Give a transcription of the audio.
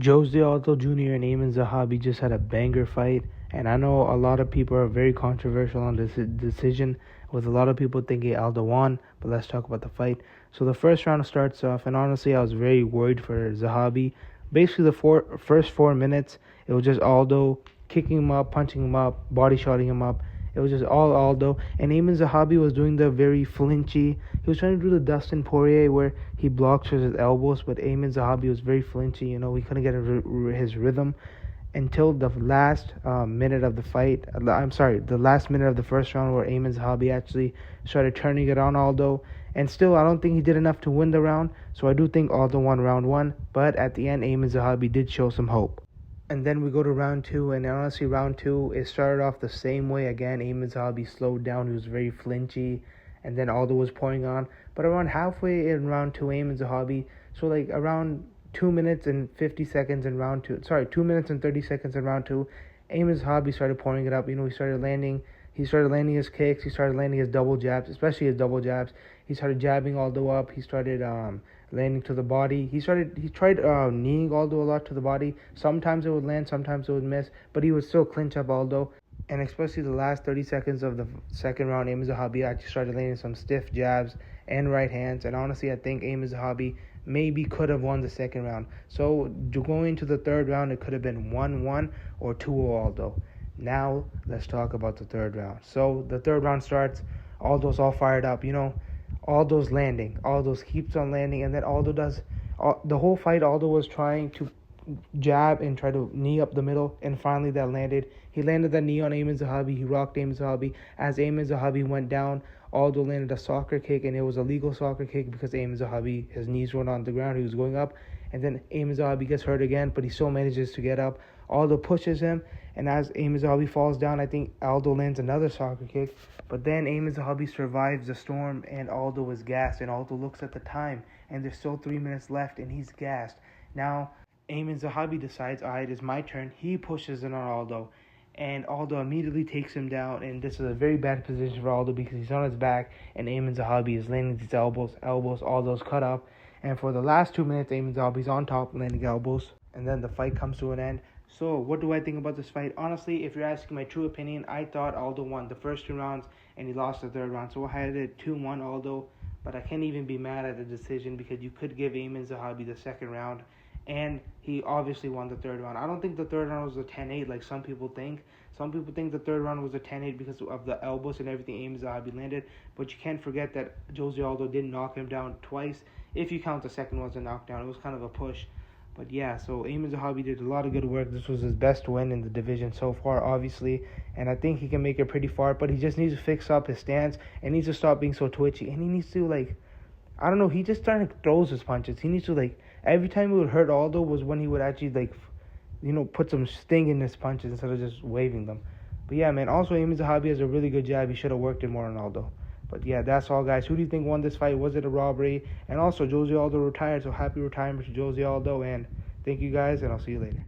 Jose Aldo Jr. and Aiemann Zahabi just had a banger fight, and I know a lot of people are very controversial on this decision, with a lot of people thinking Aldo won, but let's talk about the fight. So the first round starts off, and honestly, I was very worried for Zahabi. Basically, the first 4 minutes, it was just Aldo kicking him up, punching him up, body shotting him up. It was just all Aldo. And Aiemann Zahabi was doing the very flinchy. He was trying to do the Dustin Poirier where he blocks with his elbows, but Aiemann Zahabi was very flinchy. He couldn't get his rhythm until the last minute of the fight. I'm sorry, the last minute of the first round where Aiemann Zahabi actually started turning it on Aldo. And still, I don't think he did enough to win the round. So I do think Aldo won round one. But at the end, Aiemann Zahabi did show some hope. And then we go to round two, and honestly, round two, it started off the same way again. Aiemann Zahabi slowed down. He was very flinchy, and then Aldo was pouring on. But around halfway in round two, Aiemann Zahabi, so like around 2 minutes and 50 seconds in round two, 2 minutes and 30 seconds in round two, Aiemann Zahabi started pouring it up. He started landing his kicks, he started landing his double jabs, especially his double jabs. He started jabbing Aldo up. He started landing to the body. He tried kneeing Aldo a lot to the body. Sometimes it would land, sometimes it would miss, but he would still clinch up Aldo. And especially the last 30 seconds of the second round, Aiemann Zahabi actually started landing some stiff jabs and right hands. And honestly, I think Aiemann Zahabi maybe could have won the second round. So going into the third round, it could have been 1-1 or 2-0 Aldo. Now let's talk about the third round. So the third round starts. Aldo's all fired up. Aldo's landing. Aldo's keeps on landing, and then Aldo does the whole fight. Aldo was trying to jab and try to knee up the middle, and finally that landed. He landed that knee on Aiemann Zahabi. He rocked Aiemann Zahabi. As Aiemann Zahabi went down, Aldo landed a soccer kick, and it was a legal soccer kick because Aiemann Zahabi, his knees weren't on the ground. He was going up, and then Aiemann Zahabi gets hurt again, but he still manages to get up. Aldo pushes him, and as Aiemann Zahabi falls down, I think Aldo lands another soccer kick. But then Aiemann Zahabi survives the storm, and Aldo is gassed. And Aldo looks at the time, and there's still 3 minutes left, and he's gassed. Now, Aiemann Zahabi decides, all right, it's my turn. He pushes in on Aldo, and Aldo immediately takes him down. And this is a very bad position for Aldo because he's on his back, and Aiemann Zahabi is landing his elbows. Aldo's cut up. And for the last 2 minutes, Aiemann Zahabi's on top, landing elbows. And then the fight comes to an end. So, what do I think about this fight? Honestly, if you're asking my true opinion, I thought Aldo won the first 2 rounds and he lost the third round. So, I had it 2-1 Aldo, but I can't even be mad at the decision because you could give Aiemann Zahabi the second round, and he obviously won the third round. I don't think the third round was a 10-8 like some people think. Some people think the third round was a 10-8 because of the elbows and everything Aiemann Zahabi landed, but you can't forget that Jose Aldo did knock him down twice. If you count the second one as a knockdown, it was kind of a push. But yeah, so Aiemann Zahabi did a lot of good work. This was his best win in the division so far, obviously. And I think he can make it pretty far. But he just needs to fix up his stance and needs to stop being so twitchy. And he needs to, I don't know, he just kind of throws his punches. He needs to, every time it would hurt Aldo was when he would actually, put some sting in his punches instead of just waving them. But yeah, man, also Aiemann Zahabi has a really good jab. He should have worked it more on Aldo. But yeah, that's all, guys. Who do you think won this fight? Was it a robbery? And also, Jose Aldo retired, so happy retirement to Jose Aldo. And thank you, guys, and I'll see you later.